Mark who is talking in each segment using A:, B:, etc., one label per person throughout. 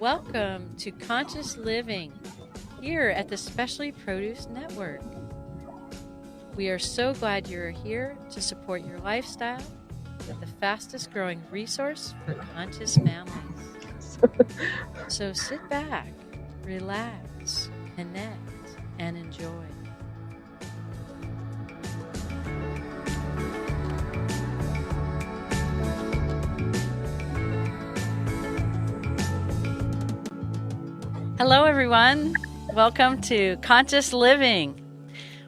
A: Welcome to Conscious Living here at the Specialty Produce Network. We are so glad you're here to support your lifestyle with the fastest growing resource for conscious families. So sit back, relax, connect, and enjoy. Hello, everyone. Welcome to Conscious Living.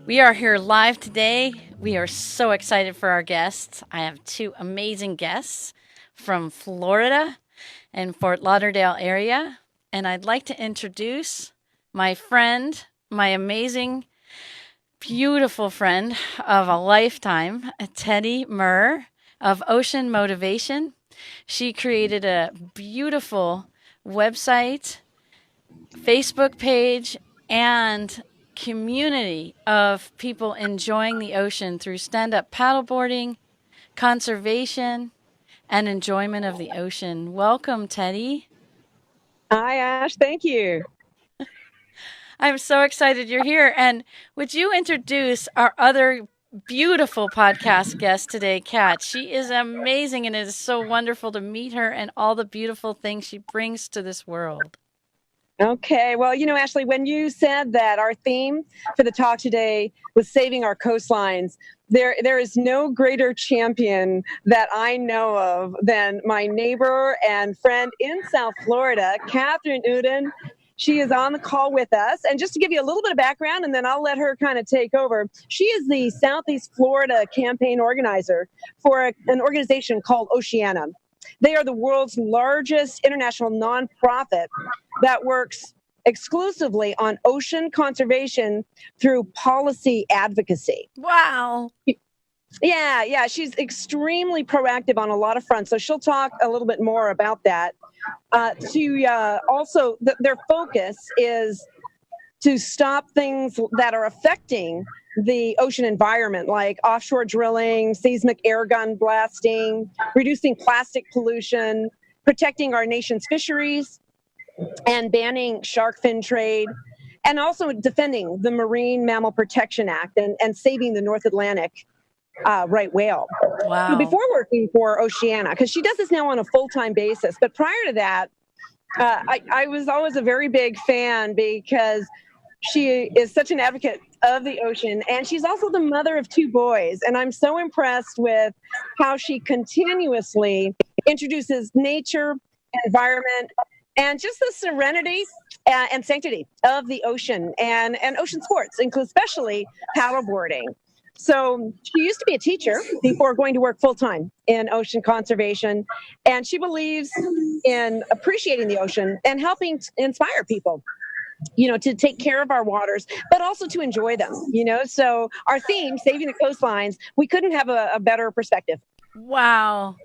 A: We are here live today. We are so excited for our guests. I have two amazing guests from Florida and Fort Lauderdale area. And I'd like to introduce my friend, my amazing, beautiful friend of a lifetime, Teddi Mur of Ocean Motivation. She created a beautiful website, Facebook page, and community of people enjoying the ocean through stand-up paddleboarding, conservation, and enjoyment of the ocean. Welcome, Teddi.
B: Hi, Ash. Thank you.
A: I'm so excited you're here. And would you introduce our other beautiful podcast guest today, Kat? She is amazing, and it is so wonderful to meet her and all the beautiful things she brings to this world.
B: Okay. Well, Ashley, when you said that our theme for the talk today was saving our coastlines, there is no greater champion that I know of than my neighbor and friend in South Florida, Catherine Uden. She is on the call with us. And just to give you a little bit of background, and then I'll let her kind of take over. She is the Southeast Florida campaign organizer for an organization called Oceana. They are the world's largest international nonprofit that works exclusively on ocean conservation through policy advocacy.
A: Wow.
B: Yeah. She's extremely proactive on a lot of fronts. So she'll talk a little bit more about that. Also, their focus is to stop things that are affecting the ocean environment, like offshore drilling, seismic air gun blasting, reducing plastic pollution, protecting our nation's fisheries, and banning shark fin trade, and also defending the Marine Mammal Protection Act and saving the North Atlantic right whale.
A: Wow.
B: So before working for Oceana, because she does this now on a full-time basis, but prior to that, I was always a very big fan because she is such an advocate of the ocean, and she's also the mother of two boys. And I'm so impressed with how she continuously introduces nature, environment, and just the serenity and sanctity of the ocean and ocean sports, include especially paddleboarding. So she used to be a teacher before going to work full-time in ocean conservation, and she believes in appreciating the ocean and helping inspire people, to take care of our waters, but also to enjoy them, So our theme, saving the coastlines, we couldn't have a better perspective.
A: Wow.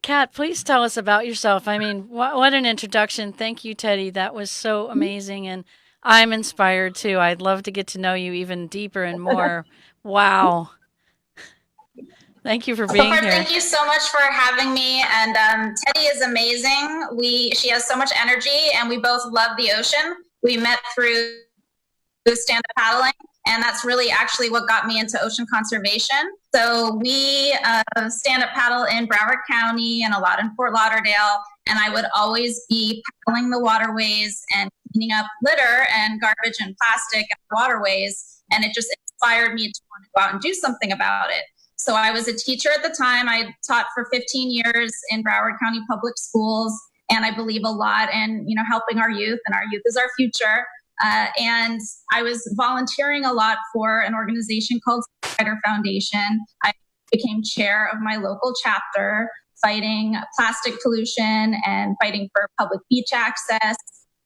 A: Kat, please tell us about yourself. I mean, what an introduction. Thank you, Teddi. That was so amazing. And I'm inspired too. I'd love to get to know you even deeper and more. Wow. Thank you for being here.
C: Thank you so much for having me. And Teddi is amazing. She has so much energy, and we both love the ocean. We met through stand-up paddling, and that's really actually what got me into ocean conservation. So we stand-up paddle in Broward County and a lot in Fort Lauderdale, and I would always be paddling the waterways and cleaning up litter and garbage and plastic in the waterways, and it just inspired me to want to go out and do something about it. So I was a teacher at the time. I taught for 15 years in Broward County Public Schools, and I believe a lot in, helping our youth, and our youth is our future. And I was volunteering a lot for an organization called Spider Foundation. I became chair of my local chapter, fighting plastic pollution and fighting for public beach access,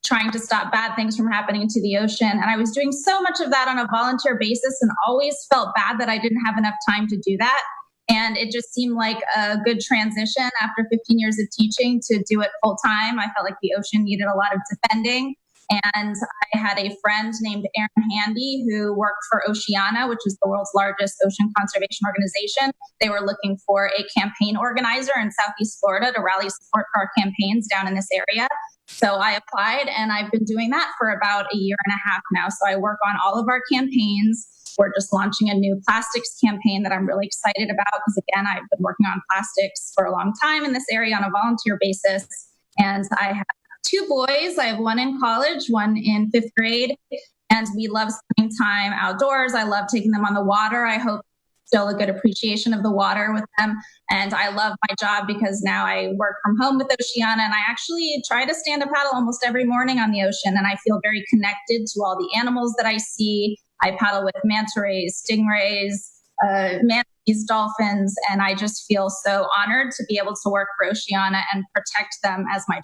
C: trying to stop bad things from happening to the ocean. And I was doing so much of that on a volunteer basis and always felt bad that I didn't have enough time to do that. And it just seemed like a good transition after 15 years of teaching to do it full time. I felt like the ocean needed a lot of defending. And I had a friend named Erin Handy who worked for Oceana, which is the world's largest ocean conservation organization. They were looking for a campaign organizer in Southeast Florida to rally support for our campaigns down in this area. So I applied, and I've been doing that for about a year and a half now. So I work on all of our campaigns. We're just launching a new plastics campaign that I'm really excited about because, again, I've been working on plastics for a long time in this area on a volunteer basis. And I have two boys. I have one in college, one in fifth grade, and we love spending time outdoors. I love taking them on the water. I hope still a good appreciation of the water with them. And I love my job because now I work from home with Oceana, and I actually try to stand up paddle almost every morning on the ocean. And I feel very connected to all the animals that I see. I paddle with manta rays, stingrays, manatees, dolphins, and I just feel so honored to be able to work for Oceana and protect them as my job.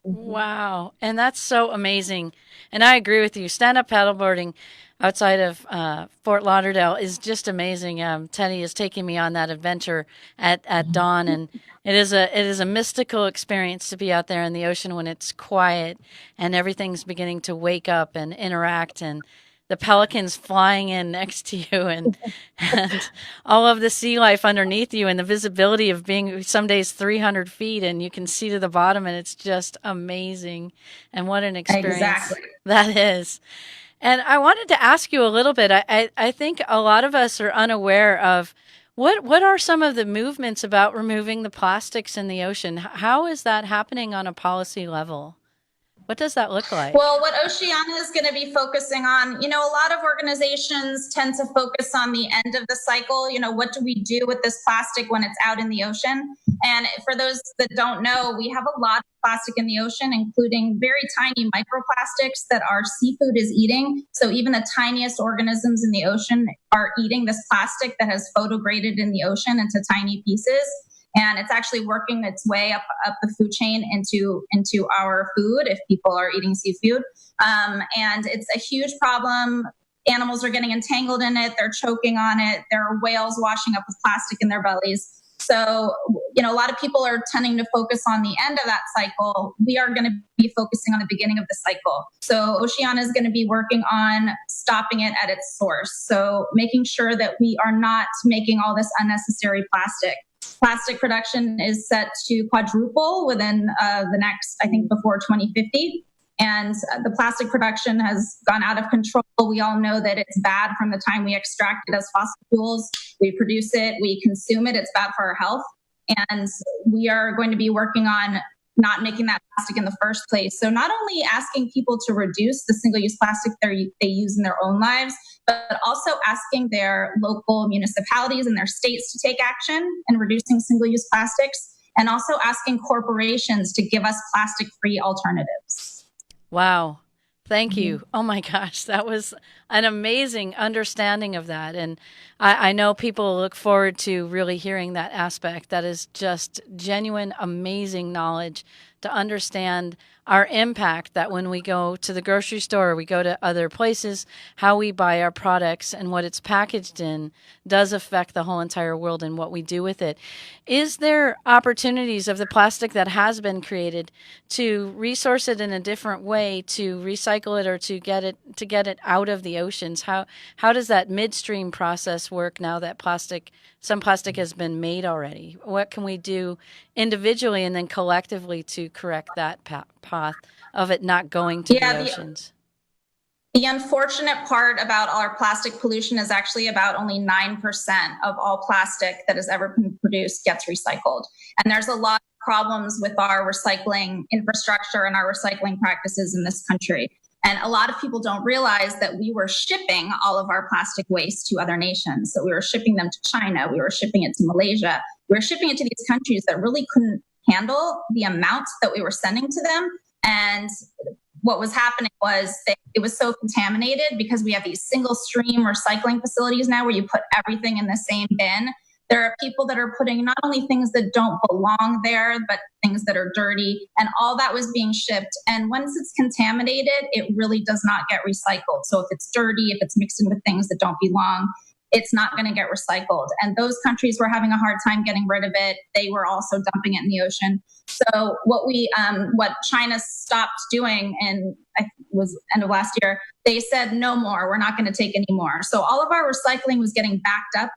A: Wow. And that's so amazing. And I agree with you. Stand up paddleboarding outside of Fort Lauderdale is just amazing. Teddy is taking me on that adventure at dawn, and it is a mystical experience to be out there in the ocean when it's quiet and everything's beginning to wake up and interact, and the pelicans flying in next to you, and all of the sea life underneath you, and the visibility of being some days 300 feet and you can see to the bottom, and it's just amazing. And what an experience that is. And I wanted to ask you a little bit. I think a lot of us are unaware of what are some of the movements about removing the plastics in the ocean? How is that happening on a policy level? What does that look like?
C: Well, what Oceana is going to be focusing on, a lot of organizations tend to focus on the end of the cycle. What do we do with this plastic when it's out in the ocean? And for those that don't know, we have a lot of plastic in the ocean, including very tiny microplastics that our seafood is eating. So even the tiniest organisms in the ocean are eating this plastic that has photograded in the ocean into tiny pieces. And it's actually working its way up the food chain into our food if people are eating seafood. And it's a huge problem. Animals are getting entangled in it. They're choking on it. There are whales washing up with plastic in their bellies. So, a lot of people are tending to focus on the end of that cycle. We are going to be focusing on the beginning of the cycle. So Oceana is going to be working on stopping it at its source. So making sure that we are not making all this unnecessary plastic. Plastic production is set to quadruple within the next, I think, before 2050. And the plastic production has gone out of control. We all know that it's bad from the time we extract it as fossil fuels. We produce it, we consume it, it's bad for our health. And we are going to be working on not making that plastic in the first place. So not only asking people to reduce the single-use plastic they use in their own lives, but also asking their local municipalities and their states to take action in reducing single-use plastics, and also asking corporations to give us plastic-free alternatives.
A: Wow. Thank you. Oh my gosh, that was an amazing understanding of that. And I know people look forward to really hearing that aspect. That is just genuine, amazing knowledge to understand our impact, that when we go to the grocery store, we go to other places, how we buy our products and what it's packaged in does affect the whole entire world and what we do with it. Is there opportunities of the plastic that has been created to resource it in a different way, to recycle it, or to get it out of the oceans? How does that midstream process work now that some plastic has been made already? What can we do individually and then collectively to correct that path of it not going to the oceans?
C: The unfortunate part about our plastic pollution is actually about only 9% of all plastic that has ever been produced gets recycled. And there's a lot of problems with our recycling infrastructure and our recycling practices in this country. And a lot of people don't realize that we were shipping all of our plastic waste to other nations. So we were shipping them to China, we were shipping it to Malaysia, we were shipping it to these countries that really couldn't handle the amount that we were sending to them. And what was happening was it was so contaminated because we have these single stream recycling facilities now where you put everything in the same bin. There are people that are putting not only things that don't belong there, but things that are dirty, and all that was being shipped. And once it's contaminated, it really does not get recycled. So if it's dirty, if it's mixed in with things that don't belong, it's not going to get recycled. And those countries were having a hard time getting rid of it. They were also dumping it in the ocean. So what China stopped doing, and it was end of last year, they said, no more, we're not going to take any more. So all of our recycling was getting backed up.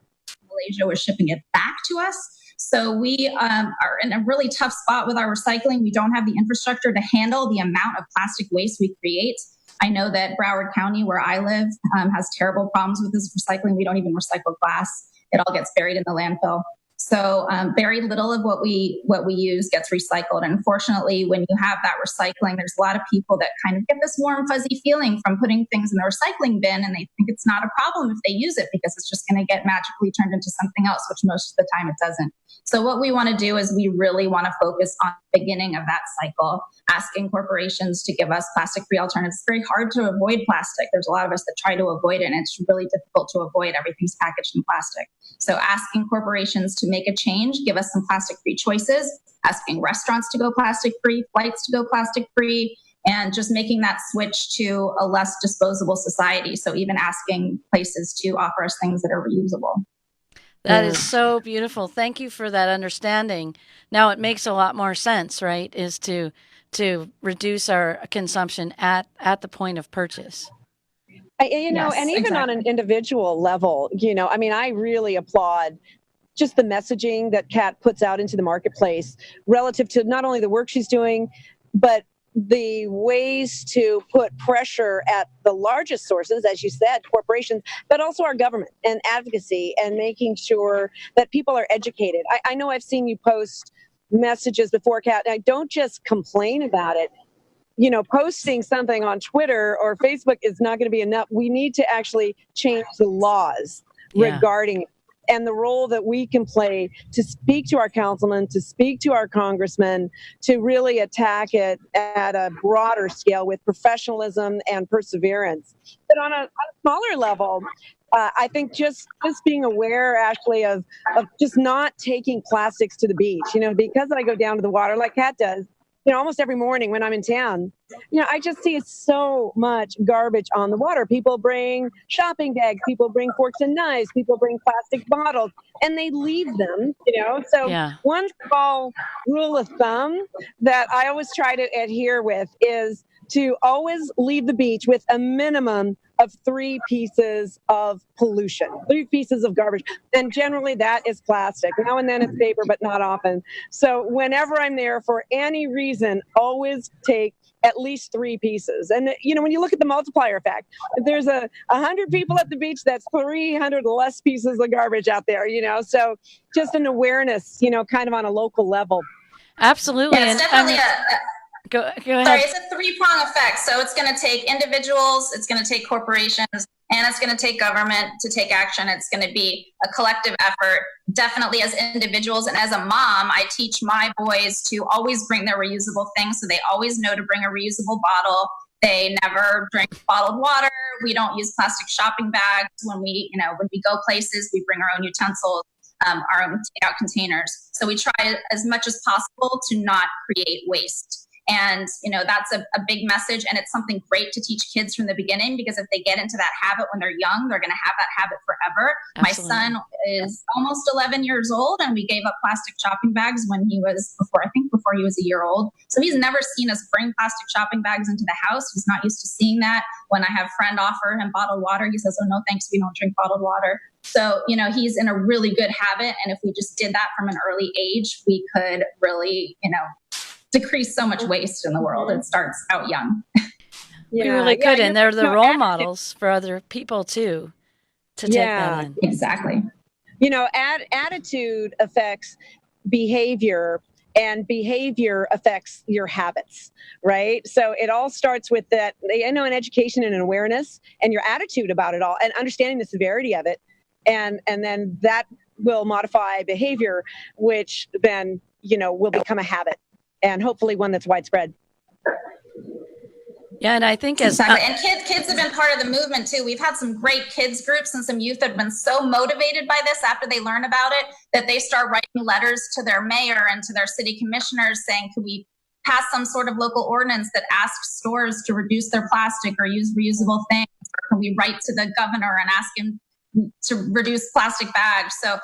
C: Malaysia was shipping it back to us. So we are in a really tough spot with our recycling. We don't have the infrastructure to handle the amount of plastic waste we create. I know that Broward County, where I live, has terrible problems with this recycling. We don't even recycle glass. It all gets buried in the landfill. So very little of what we use gets recycled. And unfortunately, when you have that recycling, there's a lot of people that kind of get this warm, fuzzy feeling from putting things in the recycling bin, and they think it's not a problem if they use it because it's just going to get magically turned into something else, which most of the time it doesn't. So what we want to do is we really want to focus on the beginning of that cycle, asking corporations to give us plastic-free alternatives. It's very hard to avoid plastic. There's a lot of us that try to avoid it, and it's really difficult to avoid. Everything's packaged in plastic. So asking corporations to make a change, give us some plastic-free choices, asking restaurants to go plastic-free, flights to go plastic-free, and just making that switch to a less disposable society. So even asking places to offer us things that are reusable.
A: That is so beautiful. Thank you for that understanding. Now it makes a lot more sense, right? Is to reduce our consumption at the point of purchase.
B: And even exactly. On an individual level, I mean, I really applaud just the messaging that Kat puts out into the marketplace relative to not only the work she's doing, but the ways to put pressure at the largest sources, as you said, corporations, but also our government and advocacy and making sure that people are educated. I know I've seen you post messages before, Kat, and I don't just complain about it. Posting something on Twitter or Facebook is not going to be enough. We need to actually change the laws regarding it. And the role that we can play to speak to our councilmen, to speak to our congressmen, to really attack it at a broader scale with professionalism and perseverance. But on a smaller level, I think just being aware, Ashley, of just not taking plastics to the beach. Because I go down to the water like Kat does, almost every morning when I'm in town, I just see so much garbage on the water. People bring shopping bags, people bring forks and knives, people bring plastic bottles, and they leave them, So one small rule of thumb that I always try to adhere with is to always leave the beach with a minimum of 3 pieces of pollution, 3 pieces of garbage. And generally that is plastic. Now and then it's paper, but not often. So whenever I'm there for any reason, always take at least 3 pieces. And, when you look at the multiplier effect, if there's 100 people at the beach, that's 300 less pieces of garbage out there, So just an awareness, kind of on a local level.
A: Absolutely.
C: Yeah, it's definitely
A: Go ahead.
C: Sorry, it's a 3-prong effect. So it's going to take individuals, it's going to take corporations, and it's going to take government to take action. It's going to be a collective effort. Definitely as individuals and as a mom, I teach my boys to always bring their reusable things. So they always know to bring a reusable bottle. They never drink bottled water. We don't use plastic shopping bags. When we go places, we bring our own utensils, our own takeout containers. So we try as much as possible to not create waste. And, that's a big message. And it's something great to teach kids from the beginning, because if they get into that habit when they're young, they're going to have that habit forever. Absolutely. My son is almost 11 years old, and we gave up plastic shopping bags when he was before he was a year old. So he's never seen us bring plastic shopping bags into the house. He's not used to seeing that. When I have a friend offer him bottled water, he says, "Oh, no, thanks. We don't drink bottled water." So, he's in a really good habit. And if we just did that from an early age, we could really, decrease so much waste in the world. It starts out young.
A: We really could, and they're the role models for other people too, to take that in.
C: Exactly.
B: Attitude affects behavior, and behavior affects your habits, right? So it all starts with that, an education and an awareness, and your attitude about it all, and understanding the severity of it, and then that will modify behavior, which then will become a habit. And hopefully one that's widespread.
A: Yeah, and I think
C: exactly. And kids have been part of the movement too. We've had some great kids groups and some youth that have been so motivated by this after they learn about it that they start writing letters to their mayor and to their city commissioners saying, could we pass some sort of local ordinance that asks stores to reduce their plastic or use reusable things? Or can we write to the governor and ask him to reduce plastic bags? So,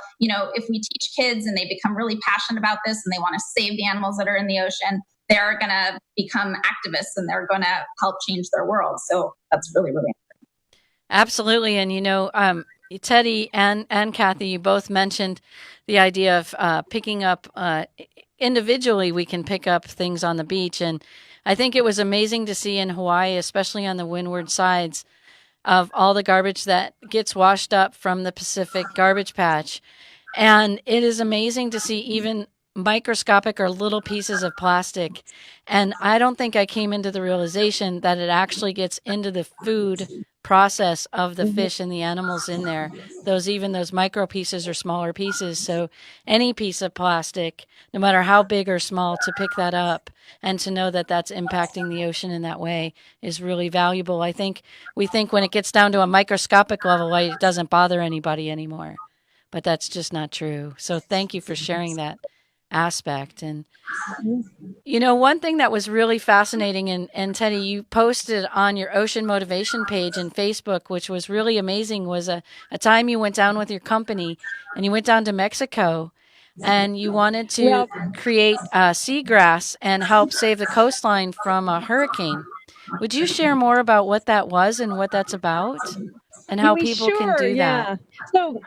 C: if we teach kids and they become really passionate about this and they want to save the animals that are in the ocean, they're going to become activists and they're going to help change their world. So that's really, really important.
A: Absolutely. And, Teddy and Kathy, you both mentioned the idea of picking up individually. We can pick up things on the beach, and I think it was amazing to see in Hawaii, especially on the windward sides, of all the garbage that gets washed up from the Pacific garbage patch. And it is amazing to see even microscopic or little pieces of plastic. And I don't think I came into the realization that it actually gets into the food process of the fish and the animals in there. Those micro pieces or smaller pieces. So any piece of plastic, no matter how big or small, to pick that up and to know that that's impacting the ocean in that way is really valuable. I think we think when it gets down to a microscopic level, it doesn't bother anybody anymore, but that's just not true. So thank you for sharing that aspect. And one thing that was really fascinating, and Teddy, you posted on your ocean motivation page in Facebook, which was really amazing, was a time you went down with your company and you went down to Mexico and you wanted to
B: Well,
A: create seagrass and help save the coastline from a hurricane. Would you share more about what that was and what that's about and how
B: we
A: people can
B: sure,
A: do that?
B: yeah. So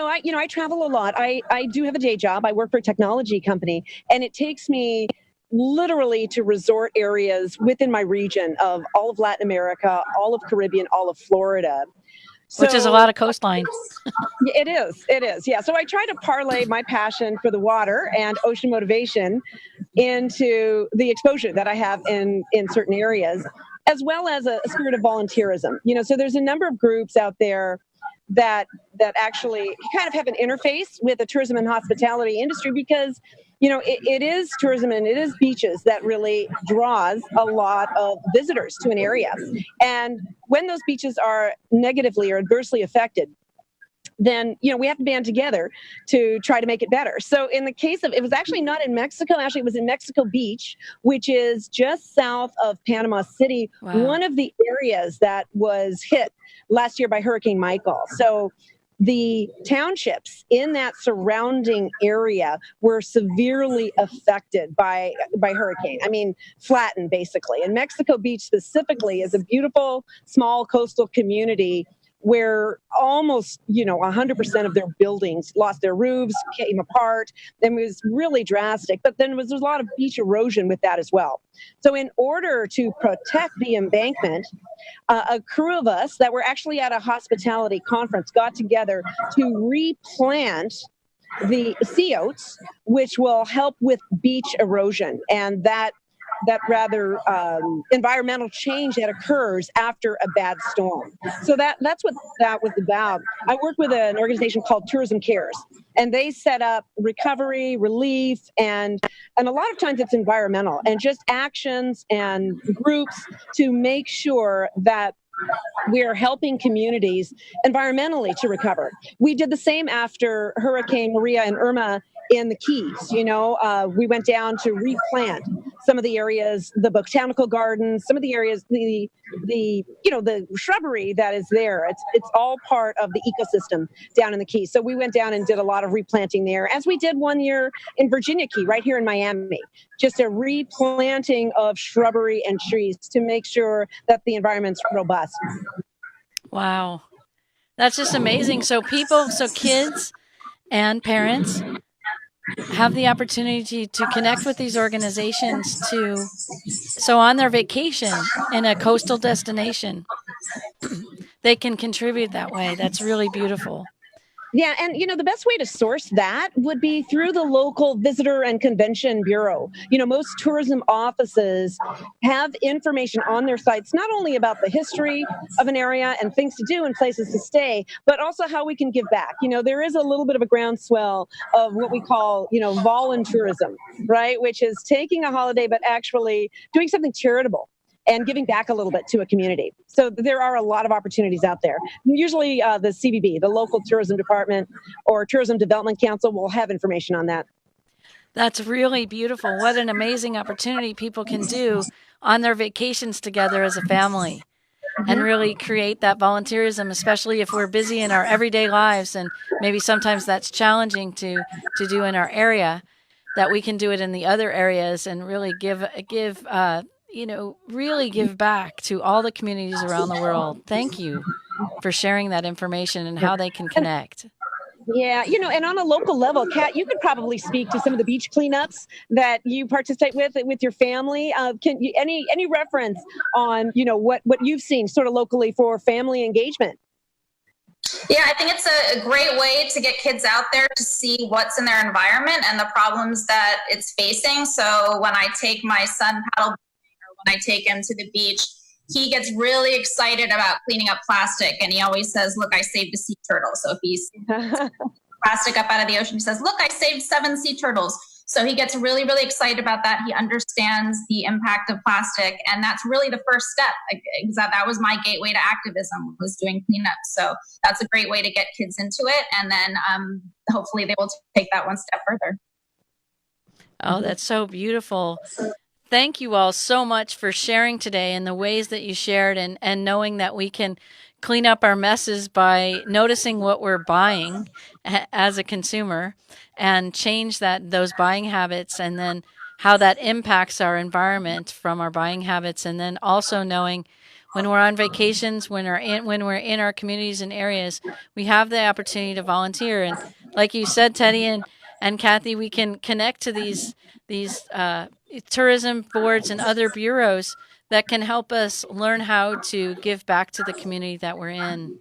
B: I travel a lot. I do have a day job. I work for a technology company, and it takes me literally to resort areas within my region of all of Latin America, all of Caribbean, all of Florida.
A: Which is a lot
B: So
A: of coastline.
B: it is, yeah. So I try to parlay my passion for the water and ocean motivation into the exposure that I have in certain areas, as well as a spirit of volunteerism. So there's a number of groups out there that actually kind of have an interface with the tourism and hospitality industry, because it is tourism and it is beaches that really draws a lot of visitors to an area. And when those beaches are negatively or adversely affected, then we have to band together to try to make it better. So in the case of, it was actually not in Mexico, actually it was in Mexico Beach, which is just south of Panama City,
A: Wow.
B: one of the areas that was hit last year by Hurricane Michael. So the townships in that surrounding area were severely affected by hurricane. I mean, flattened basically. And Mexico Beach specifically is a beautiful small coastal community where almost 100% of their buildings lost their roofs, came apart, and it was really drastic. But then there was a lot of beach erosion with that as well. So in order to protect the embankment, a crew of us that were actually at a hospitality conference got together to replant the sea oats, which will help with beach erosion and that rather environmental change that occurs after a bad storm. So that's what that was about. I work with an organization called Tourism Cares, and they set up recovery, relief, and a lot of times it's environmental and just actions and groups to make sure that we're helping communities environmentally to recover. We did the same after Hurricane Maria and Irma in the Keys. We went down to replant some of the areas, the botanical gardens, some of the areas, the shrubbery that is there. It's all part of the ecosystem down in the Keys. So we went down and did a lot of replanting there, as we did one year in Virginia Key, right here in Miami. Just a replanting of shrubbery and trees to make sure that the environment's robust.
A: Wow. That's just amazing. So kids and parents have the opportunity to connect with these organizations so on their vacation in a coastal destination, they can contribute that way. That's really beautiful.
B: Yeah, and the best way to source that would be through the local visitor and convention bureau. Most tourism offices have information on their sites not only about the history of an area and things to do and places to stay, but also how we can give back. There is a little bit of a groundswell of what we call, voluntourism, right? Which is taking a holiday but actually doing something charitable and giving back a little bit to a community. So there are a lot of opportunities out there. Usually the CVB, the local tourism department or tourism development council, will have information on that.
A: That's really beautiful. What an amazing opportunity people can do on their vacations together as a family and really create that volunteerism, especially if we're busy in our everyday lives. And maybe sometimes that's challenging to do in our area, that we can do it in the other areas and really really give back to all the communities around the world. Thank you. for sharing that information and how they can connect.
B: Yeah, and on a local level, Kat, you could probably speak to some of the beach cleanups that you participate with your family. Can you any reference on what you've seen sort of locally for family engagement?
C: Yeah, I think it's a great way to get kids out there to see what's in their environment and the problems that it's facing. So when I take my son paddleboarding or when I take him to the beach, he gets really excited about cleaning up plastic. And he always says, look, I saved a sea turtle. So if he's plastic up out of the ocean, he says, look, I saved 7 sea turtles. So he gets really, really excited about that. He understands the impact of plastic. And that's really the first step. That was my gateway to activism, was doing cleanup. So that's a great way to get kids into it. And then hopefully they will take that one step further.
A: Oh, that's so beautiful. Thank you all so much for sharing today and the ways that you shared, and knowing that we can clean up our messes by noticing what we're buying as a consumer and change those buying habits, and then how that impacts our environment from our buying habits. And then also knowing when we're on vacations, when we're in our communities and areas, we have the opportunity to volunteer. And like you said, Teddy and Kathy, we can connect to these tourism boards and other bureaus that can help us learn how to give back to the community that we're in.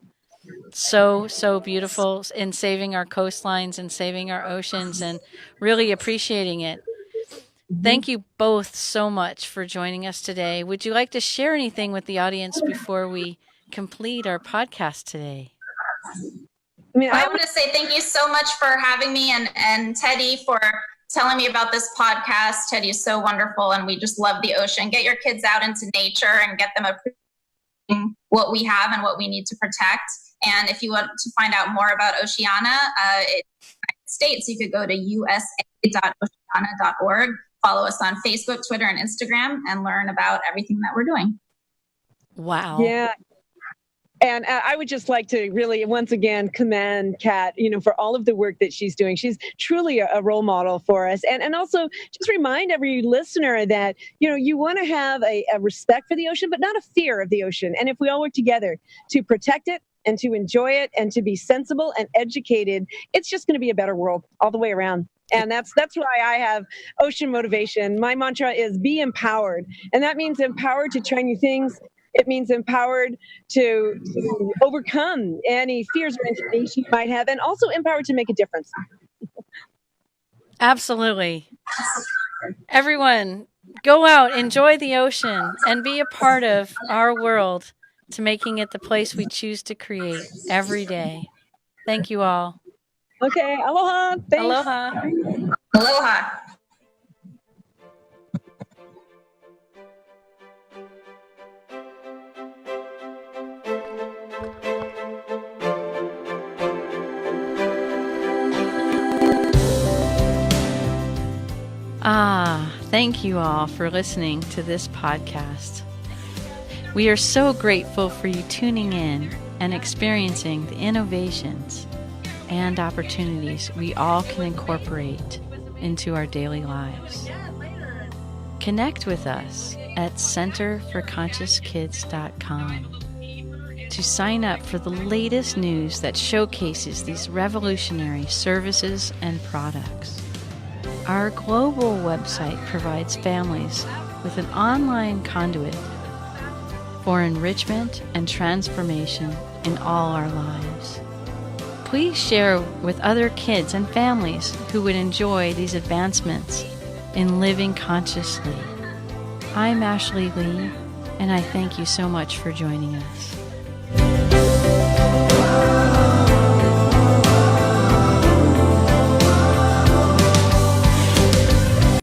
A: So beautiful in saving our coastlines and saving our oceans and really appreciating it. Thank you both so much for joining us today. Would you like to share anything with the audience before we complete our podcast today?
C: I want to say thank you so much for having me, and Teddy for telling me about this podcast. Teddy is so wonderful, and we just love the ocean. Get your kids out into nature and get them appreciating what we have and what we need to protect. And if you want to find out more about Oceana in the United States, you could go to usa.oceana.org. Follow us on Facebook, Twitter, and Instagram, and learn about everything that we're doing.
A: Wow.
B: Yeah. And I would just like to really, once again, commend Kat, for all of the work that she's doing. She's truly a role model for us. And also just remind every listener that, you want to have a respect for the ocean, but not a fear of the ocean. And if we all work together to protect it and to enjoy it and to be sensible and educated, it's just going to be a better world all the way around. And that's why I have Ocean Motivation. My mantra is be empowered. And that means empowered to try new things. It means empowered to overcome any fears or intimidations you might have, and also empowered to make a difference.
A: Absolutely. Everyone, go out, enjoy the ocean, and be a part of our world to making it the place we choose to create every day. Thank you all.
B: Okay. Aloha. Thanks.
A: Aloha.
C: Aloha.
A: Thank you all for listening to this podcast. We are so grateful for you tuning in and experiencing the innovations and opportunities we all can incorporate into our daily lives. Connect with us at centerforconsciouskids.com to sign up for the latest news that showcases these revolutionary services and products. Our global website provides families with an online conduit for enrichment and transformation in all our lives. Please share with other kids and families who would enjoy these advancements in living consciously. I'm Ashley Lee, and I thank you so much for joining us.